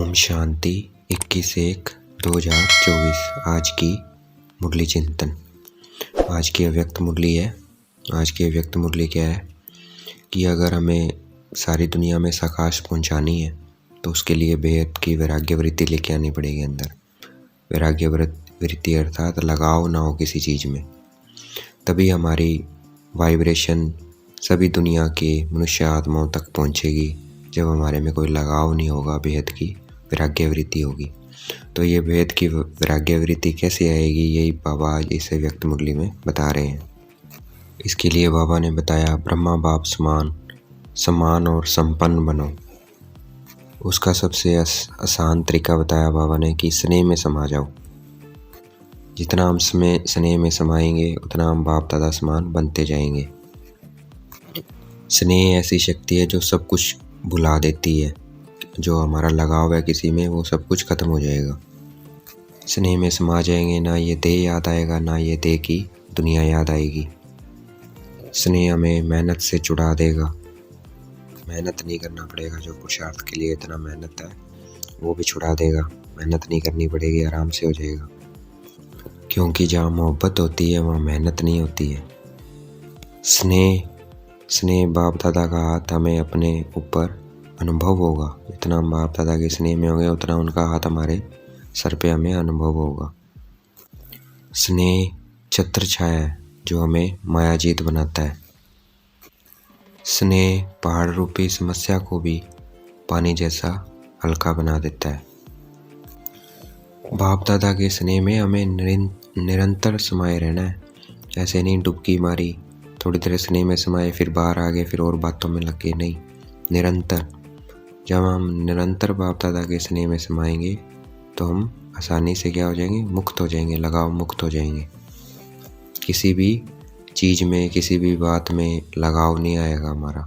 ओम शांति 21/1/2024। आज की मुरली चिंतन। आज की अव्यक्त मुरली है। आज की अव्यक्त मुरली क्या है कि अगर हमें सारी दुनिया में प्रकाश पहुंचानी है तो उसके लिए बेहद की वैराग्य वृत्ति लेके आनी पड़ेगी अंदर। वैराग्य वृत्ति अर्थात लगाव ना हो किसी चीज़ में, तभी हमारी वाइब्रेशन सभी दुनिया के मनुष्य आत्माओं तक पहुंचेगी। जब हमारे में कोई लगाव नहीं होगा, बेहद की वैराग्य वृत्ति होगी। तो ये बेहद की वैराग्य वृत्ति कैसे आएगी, यही बाबा आज इस व्यक्त मुरली में बता रहे हैं। इसके लिए बाबा ने बताया, ब्रह्मा बाप समान और संपन्न बनो। उसका सबसे आसान तरीका बताया बाबा ने कि स्नेह में समा जाओ। जितना हम स्नेह में समाएंगे उतना हम बाप दादा समान बनते जाएंगे। स्नेह ऐसी शक्ति है जो सब कुछ भुला देती है। जो हमारा लगाव है किसी में, वो सब कुछ खत्म हो जाएगा। स्नेह में समा जाएंगे, ना ये देह याद आएगा, ना ये देह की दुनिया याद आएगी। स्नेह हमें मेहनत से छुड़ा देगा। मेहनत नहीं करना पड़ेगा। जो पुरुषार्थ के लिए इतना मेहनत है वो भी छुड़ा देगा। मेहनत नहीं करनी पड़ेगी, आराम से हो जाएगा। क्योंकि जहाँ मोहब्बत होती है वहाँ मेहनत नहीं होती है। स्नेह बाप दादा का हाथ हमें अपने ऊपर अनुभव होगा। जितना हम बाप दादा के स्नेह में होंगे उतना उनका हाथ हमारे सर पे हमें अनुभव होगा। स्नेह छत्र छाया है जो हमें मायाजीत बनाता है। स्नेह पहाड़ रूपी समस्या को भी पानी जैसा हल्का बना देता है। बाप दादा के स्नेह में हमें निरंतर समाये रहना है। ऐसे नहीं डुबकी मारी, थोड़ी देर स्नेह में समाये, फिर बाहर आ गए, फिर और बातों में लग गए। नहीं, निरंतर। जब हम निरंतर बाप दादा के स्नेह में समाएंगे तो हम आसानी से क्या हो जाएंगे, मुक्त हो जाएंगे, लगाव मुक्त हो जाएंगे। किसी भी चीज़ में, किसी भी बात में लगाव नहीं आएगा हमारा।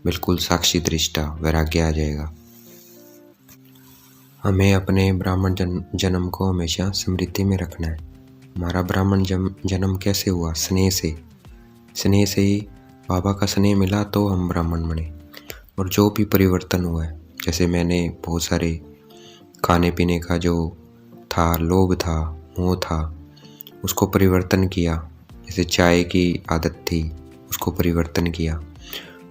बिल्कुल साक्षी दृष्टा वैराग्य आ जाएगा। हमें अपने ब्राह्मण जन्म को हमेशा स्मृति में रखना है। हमारा ब्राह्मण जन्म कैसे हुआ? स्नेह से ही बाबा का स्नेह मिला तो हम ब्राह्मण बने। और जो भी परिवर्तन हुआ है, जैसे मैंने बहुत सारे खाने पीने का जो था, लोभ था, मोह था, उसको परिवर्तन किया। जैसे चाय की आदत थी, उसको परिवर्तन किया।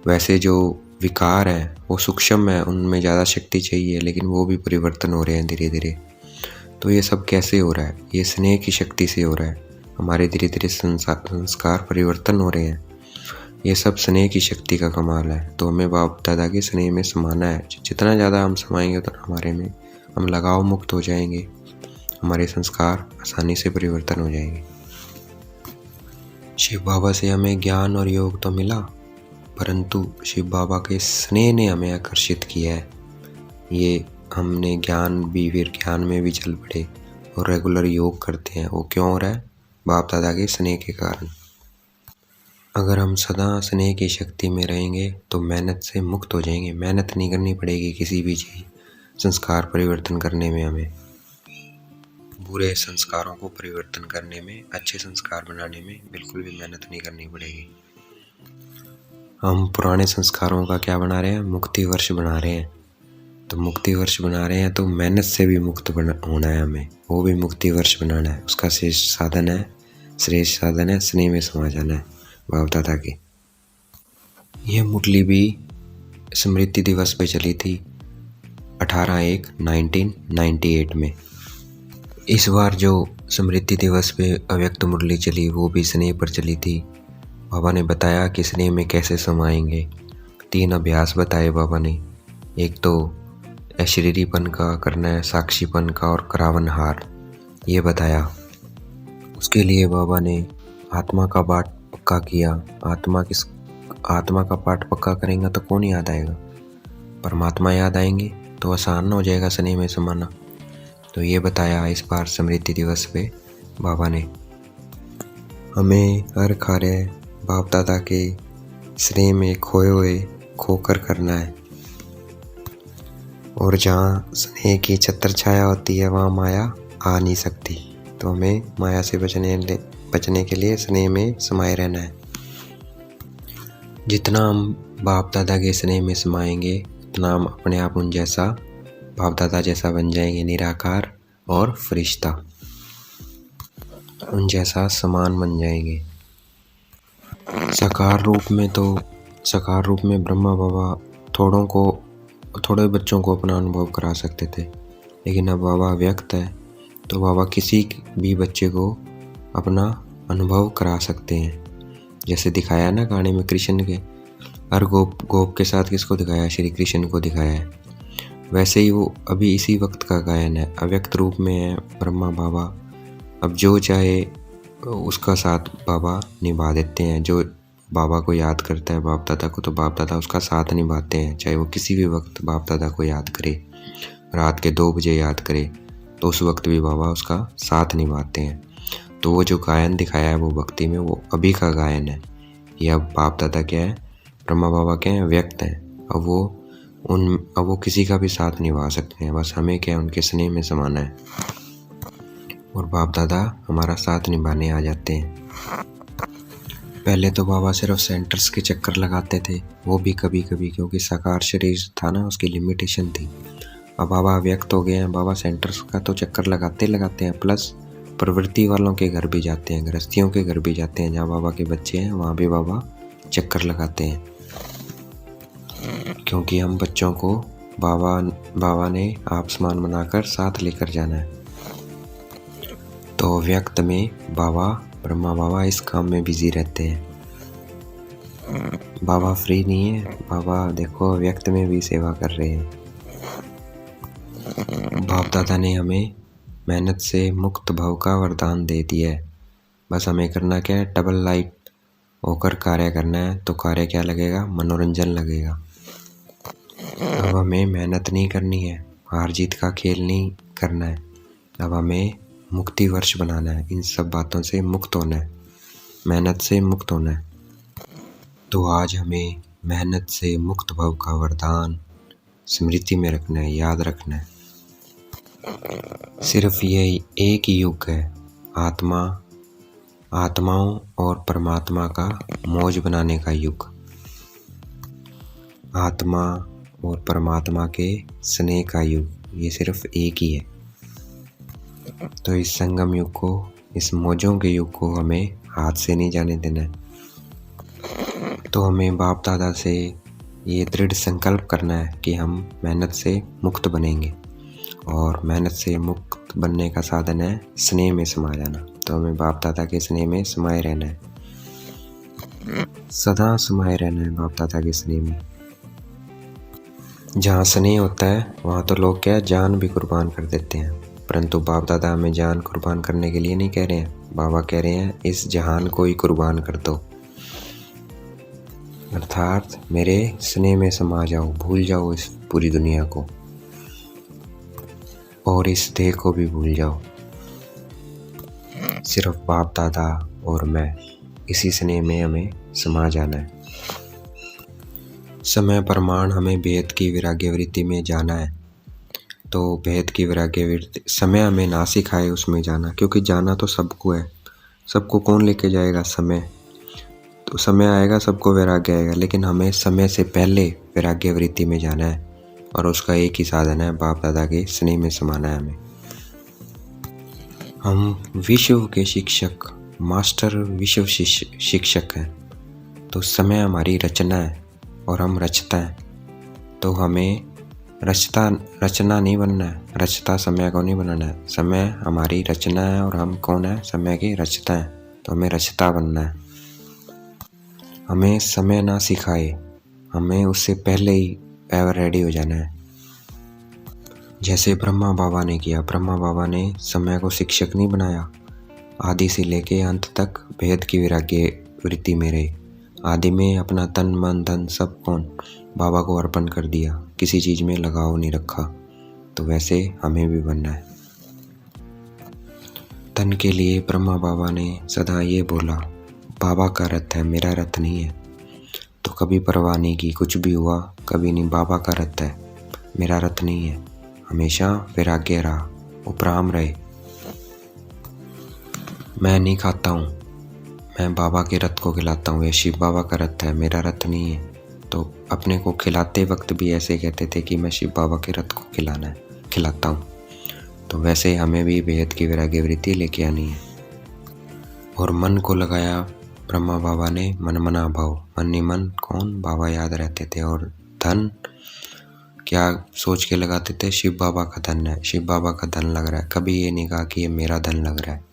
वैसे जो विकार हैं वो सूक्ष्म है, उनमें ज़्यादा शक्ति चाहिए, लेकिन वो भी परिवर्तन हो रहे हैं धीरे धीरे। तो ये सब कैसे हो रहा है? ये स्नेह की शक्ति से हो रहा है। हमारे धीरे धीरे संस्कार परिवर्तन हो रहे हैं। ये सब स्नेह की शक्ति का कमाल है। तो हमें बाप दादा के स्नेह में समाना है। जितना ज़्यादा हम समाएंगे उतना हमारे में हम लगाव मुक्त हो जाएंगे। हमारे संस्कार आसानी से परिवर्तन हो जाएंगे। शिव बाबा से हमें ज्ञान और योग तो मिला, परंतु शिव बाबा के स्नेह ने हमें आकर्षित किया है। ये हमने ज्ञान में भी चल पड़े और रेगुलर योग करते हैं। वो क्यों हो रहा है? बाप दादा के स्नेह के कारण। अगर हम सदा स्नेह की शक्ति में रहेंगे तो मेहनत से मुक्त हो जाएंगे। मेहनत नहीं करनी पड़ेगी किसी भी चीज़, संस्कार परिवर्तन करने में। हमें बुरे संस्कारों को परिवर्तन करने में, अच्छे संस्कार बनाने में बिल्कुल भी मेहनत नहीं करनी पड़ेगी। हम पुराने संस्कारों का क्या बना रहे हैं? मुक्ति वर्ष बना रहे हैं। तो मुक्ति वर्ष बना रहे हैं तो मेहनत से भी मुक्त होना है हमें। वो भी मुक्ति वर्ष बनाना है। उसका श्रेष्ठ साधन है स्नेह में समा जाना है बाप दादा के। यह मुरली भी स्मृति दिवस पे चली थी 18/1/1998 में। इस बार जो स्मृति दिवस पे अव्यक्त मुरली चली वो भी स्नेह पर चली थी। बाबा ने बताया कि स्नेह में कैसे समाएंगे। 3 अभ्यास बताए बाबा ने। एक तो अशरीरीपन का करना है, साक्षीपन का और करावनहार, ये बताया। उसके लिए बाबा ने आत्मा का पाठ पक्का किया। आत्मा का पाठ पक्का करेंगे तो कौन याद आएगा? परमात्मा याद आएंगे तो आसान हो जाएगा स्नेह में समाना। तो ये बताया इस बार स्मृति दिवस पे बाबा ने। हमें हर कार्य बाप दादा के स्नेह में खोकर करना है। और जहाँ स्नेह की छत्र छाया होती है वहाँ माया आ नहीं सकती। तो हमें माया से बचने के लिए स्नेह में समाये रहना है। जितना हम बाप दादा के स्नेह में समाएंगे उतना हम अपने आप उन जैसा बाप दादा जैसा बन जाएंगे, निराकार और फरिश्ता, उन जैसा समान बन जाएंगे। साकार रूप में ब्रह्मा बाबा थोड़े बच्चों को अपना अनुभव करा सकते थे, लेकिन अब बाबा व्यक्त है तो बाबा किसी भी बच्चे को अपना अनुभव करा सकते हैं। जैसे दिखाया ना कहानी में कृष्ण के, हर गोप के साथ किसको दिखाया? श्री कृष्ण को दिखाया है। वैसे ही वो अभी इसी वक्त का गायन है, अव्यक्त रूप में है ब्रह्मा बाबा। अब जो चाहे उसका साथ बाबा निभा देते हैं। जो बाबा को याद करता है, बाप दादा को, तो बाप दादा उसका साथ निभाते हैं। चाहे वो किसी भी वक्त बाप दादा को याद करे, रात के 2 बजे याद करे, तो उस वक्त भी बाबा उसका साथ निभाते हैं। तो वो जो गायन दिखाया है वो भक्ति में, वो अभी का गायन है। ये अब बाप दादा क्या है, ब्रह्मा बाबा क्या है, व्यक्त हैं। अब वो किसी का भी साथ निभा सकते हैं, बस हमें क्या है, उनके स्नेह में समाना है। और बाप दादा हमारा साथ निभाने आ जाते हैं। पहले तो बाबा सिर्फ सेंटर्स के चक्कर लगाते थे, वो भी कभी कभी, क्योंकि साकार शरीर था ना, उसकी लिमिटेशन थी। अब बाबा व्यक्त हो गए हैं, बाबा सेंटर्स का तो चक्कर लगाते हैं, प्लस प्रवृत्ति वालों के घर भी जाते हैं, गृहस्थियों के घर भी जाते हैं। जहाँ बाबा के बच्चे हैं वहाँ भी बाबा चक्कर लगाते हैं, क्योंकि हम बच्चों को बाबा ने आप समान बनाकर साथ लेकर जाना है। तो व्यक्त में ब्रह्मा बाबा इस काम में बिजी रहते हैं। बाबा फ्री नहीं है, बाबा देखो व्यक्त में भी सेवा कर रहे हैं। बाप दादा ने हमें मेहनत से मुक्त भव का वरदान दे दिया है। बस हमें करना क्या है, डबल लाइट होकर कार्य करना है। तो कार्य क्या लगेगा? मनोरंजन लगेगा। अब हमें मेहनत नहीं करनी है, हार जीत का खेल नहीं करना है। अब हमें मुक्ति वर्ष बनाना है, इन सब बातों से मुक्त होना है, मेहनत से मुक्त होना है। तो आज हमें मेहनत से मुक्त भव का वरदान स्मृति में रखना है, याद रखना है। सिर्फ ये एक ही युग है, आत्माओं और परमात्मा का मौज बनाने का युग, आत्मा और परमात्मा के स्नेह का युग। ये सिर्फ एक ही है। तो इस संगम युग को, इस मौजों के युग को हमें हाथ से नहीं जाने देना है। तो हमें बाप दादा से ये दृढ़ संकल्प करना है कि हम मेहनत से मुक्त बनेंगे, और मेहनत से मुक्त बनने का साधन है स्नेह में समा जाना। तो हमें बाप दादा के स्नेह में समाये रहना है, सदा समाये रहना है बाप दादा के स्नेह में। जहाँ स्नेह होता है वहाँ तो लोग क्या जान भी कुर्बान कर देते हैं, परंतु बाप दादा हमें जान कुर्बान करने के लिए नहीं कह रहे हैं। बाबा कह रहे हैं इस जहान को ही कुर्बान कर दो, अर्थात मेरे स्नेह में समा जाओ, भूल जाओ इस पूरी दुनिया को, और इस देह को भी भूल जाओ। सिर्फ बाप दादा और मैं, इसी स्नेह में हमें समा जाना है। समय प्रमाण हमें भेद की वैराग्य वृत्ति में जाना है। तो भेद की वैराग्य वृत्ति, समय हमें ना सिखाए उसमें जाना, क्योंकि जाना तो सबको है। सबको कौन लेके जाएगा? समय। तो समय आएगा, सबको वैराग्य आएगा, लेकिन हमें समय से पहले वैराग्य वृत्ति में जाना है, और उसका एक ही साधन है, बाप दादा के स्नेह में समाना है हमें। हम विश्व के शिक्षक, मास्टर विश्व शिक्षक हैं। तो समय हमारी रचना है और हम रचता हैं। तो हमें रचना नहीं बनना है, रचता समय को नहीं बनाना है। समय हमारी रचना है और हम कौन है? समय के रचता है। तो हमें रचता बनना है। हमें समय ना सिखाए, हमें उससे पहले ही एवर रेडी हो जाना है। जैसे ब्रह्मा बाबा ने किया। ब्रह्मा बाबा ने समय को शिक्षक नहीं बनाया, आदि से लेके अंत तक भेद की वैराग्य वृत्ति में रहे। आदि में अपना तन मन धन सब कौन बाबा को अर्पण कर दिया, किसी चीज़ में लगाव नहीं रखा। तो वैसे हमें भी बनना है। तन के लिए ब्रह्मा बाबा ने सदा ये बोला, बाबा का रथ है, मेरा रथ नहीं है। तो कभी परवाह नहीं की, कुछ भी हुआ कभी नहीं, बाबा का रथ है, मेरा रथ नहीं है। हमेशा वैराग्य रहा, उपराम रहे। मैं नहीं खाता हूँ, मैं बाबा के रथ को खिलाता हूँ, ये शिव बाबा का रथ है, मेरा रथ नहीं है। तो अपने को खिलाते वक्त भी ऐसे कहते थे कि मैं शिव बाबा के रथ को खिलाना है। खिलाता हूँ। तो वैसे हमें भी बेहद की वैराग्य वृत्ति लेके आनी है। और मन को लगाया ब्रह्मा बाबा ने मन मना भाव। मन ही मन कौन? बाबा याद रहते थे। और धन क्या सोच के लगाते थे? शिव बाबा का धन है, शिव बाबा का धन लग रहा है। कभी ये नहीं कहा कि ये मेरा धन लग रहा है,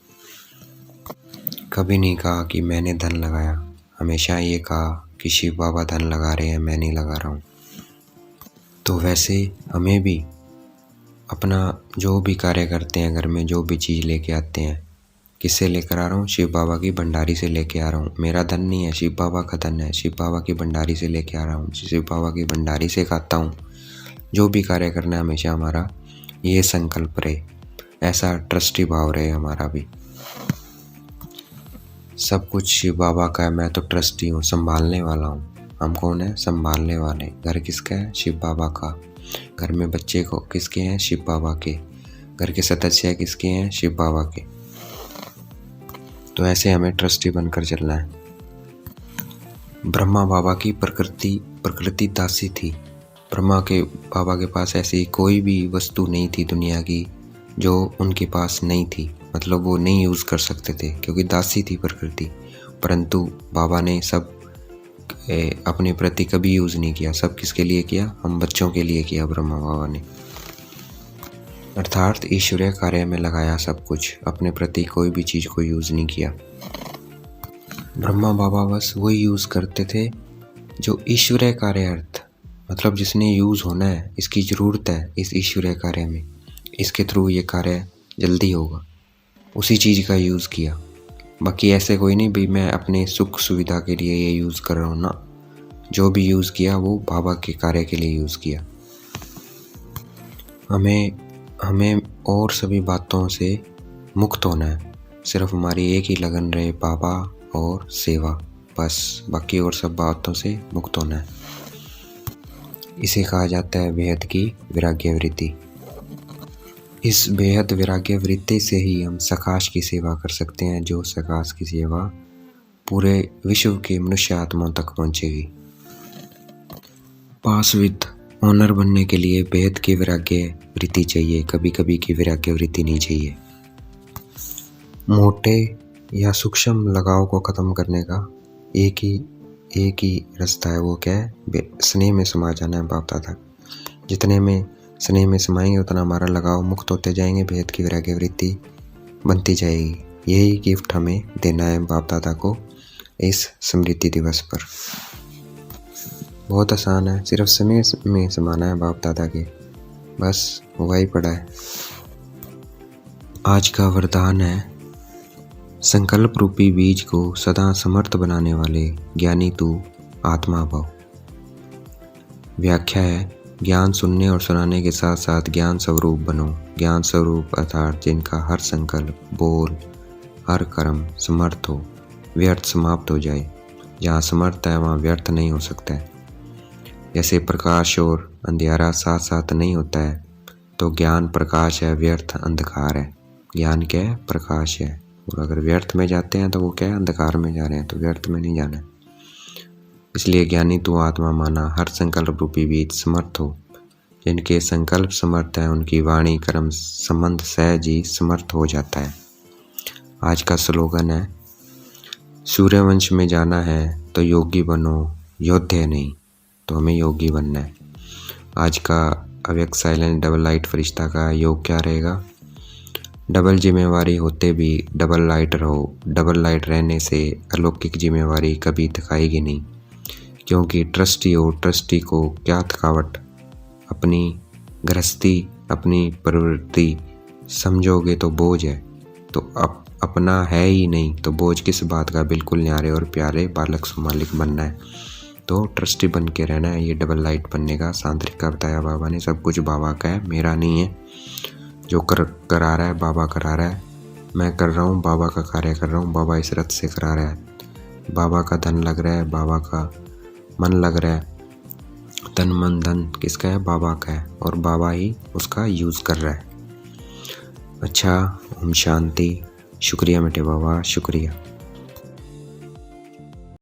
कभी नहीं कहा कि मैंने धन लगाया। हमेशा ये कहा कि शिव बाबा धन लगा रहे हैं, मैं नहीं लगा रहा हूँ। तो वैसे हमें भी अपना जो भी कार्य करते हैं, घर में जो भी चीज़ लेके आते हैं, किससे लेकर आ रहा हूँ? शिव बाबा की भंडारी से लेके आ रहा हूँ। मेरा धन नहीं है, शिव बाबा का धन है। शिव बाबा की भंडारी से लेके आ रहा हूँ, शिव बाबा की भंडारी से खाता हूँ। जो भी कार्य करना है हमेशा हमारा ये संकल्प रहे, ऐसा ट्रस्टी भाव रहे हमारा भी। सब कुछ शिव बाबा का है, मैं तो ट्रस्टी हूँ, संभालने वाला हूँ। हम कौन है? संभालने वाले। घर किसका है? शिव बाबा का। घर में बच्चे को किसके हैं? शिव बाबा के। घर के सदस्य किसके हैं? शिव बाबा के। तो ऐसे हमें ट्रस्टी बनकर चलना है। ब्रह्मा बाबा की प्रकृति दासी थी। ब्रह्मा के बाबा के पास ऐसी कोई भी वस्तु नहीं थी दुनिया की जो उनके पास नहीं थी, मतलब वो नहीं यूज़ कर सकते थे क्योंकि दासी थी प्रकृति। परंतु बाबा ने सब अपने प्रति कभी यूज़ नहीं किया। सब किसके लिए किया? हम बच्चों के लिए किया ब्रह्मा बाबा ने। अर्थात ईश्वरीय कार्य में लगाया सब कुछ, अपने प्रति कोई भी चीज़ को यूज़ नहीं किया। ब्रह्मा बाबा बस वही यूज़ करते थे जो ईश्वरीय कार्य अर्थ, मतलब जिसने यूज़ होना है, इसकी ज़रूरत है इस ईश्वरीय कार्य में, इसके थ्रू ये कार्य जल्दी होगा, उसी चीज़ का यूज़ किया। बाकी ऐसे कोई नहीं भी मैं अपने सुख सुविधा के लिए ये यूज़ कर रहा हूँ ना। जो भी यूज़ किया वो बाबा के कार्य के लिए यूज़ किया। हमें और सभी बातों से मुक्त होना है। सिर्फ हमारी एक ही लगन रहे, बाबा और सेवा, बस। बाकी और सब बातों से मुक्त होना है। इसे कहा जाता है बेहद की वैराग्य वृत्ति। इस बेहद वैराग्य वृत्ति से ही हम सकाश की सेवा कर सकते हैं, जो सकाश की सेवा पूरे विश्व के मनुष्य आत्माओं तक पहुंचेगी। पास विद ऑनर बनने के लिए बेहद की वैराग्य वृत्ति चाहिए, कभी कभी की वैराग्य वृत्ति नहीं चाहिए। मोटे या सूक्ष्म लगाव को खत्म करने का एक ही रास्ता है, वो क्या है? स्नेह में समा जाना है बाप दादा। जितने में स्नेह में समाएंगे उतना हमारा लगाव मुक्त होते जाएंगे, बेहद की वैराग्य वृत्ति बनती जाएगी। यही गिफ्ट हमें देना है बाप दादा को इस स्मृति दिवस पर। बहुत आसान है, सिर्फ स्नेह में समाना है बाप दादा के, बस वही पड़ा है। आज का वरदान है, संकल्प रूपी बीज को सदा समर्थ बनाने वाले ज्ञानी तू आत्मा भव। व्याख्या है, ज्ञान सुनने और सुनाने के साथ साथ ज्ञान स्वरूप बनो। ज्ञान स्वरूप अर्थात जिनका हर संकल्प, बोल, हर कर्म समर्थ हो, व्यर्थ समाप्त हो जाए। जहाँ समर्थ है वहाँ व्यर्थ नहीं हो सकता है। जैसे प्रकाश और अंधियारा साथ साथ नहीं होता है, तो ज्ञान प्रकाश है, व्यर्थ अंधकार है। ज्ञान क्या है? प्रकाश है। और अगर व्यर्थ में जाते हैं तो वो क्या है? अंधकार में जा रहे हैं, तो व्यर्थ में नहीं जाना है। इसलिए ज्ञानी तू आत्मा माना, हर संकल्प रूपी बीज समर्थ हो। जिनके संकल्प समर्थ है उनकी वाणी कर्म संबंध सहज ही समर्थ हो जाता है। आज का स्लोगन है, सूर्यवंश में जाना है तो योगी बनो, योद्धा नहीं। तो हमें योगी बनना है। आज का अव्यक्त साइलेंट डबल लाइट फरिश्ता का योग क्या रहेगा? डबल जिम्मेवारी होते भी डबल लाइट रहो। डबल लाइट रहने से अलौकिक जिम्मेवारी कभी थकाएगी नहीं, क्योंकि ट्रस्टी हो, ट्रस्टी को क्या थकावट। अपनी गृहस्थी, अपनी प्रवृत्ति समझोगे तो बोझ है, तो अपना है ही नहीं तो बोझ किस बात का। बिल्कुल न्यारे और प्यारे बालक सुमालिक बनना है, तो ट्रस्टी बन के रहना है। ये डबल लाइट बनने का सांत्रिका बताया बाबा ने। सब कुछ बाबा का है, मेरा नहीं है। जो करा रहा है बाबा करा रहा है, मैं कर रहा हूँ, बाबा का कार्य कर रहा हूँ। बाबा इस रथ से करा रहा है, बाबा का धन लग रहा है, बाबा का मन लग रहा है। तन मन धन किसका है? बाबा का है, और बाबा ही उसका यूज़ कर रहा है। अच्छा, ओम शांति। शुक्रिया बेटे बाबा, शुक्रिया।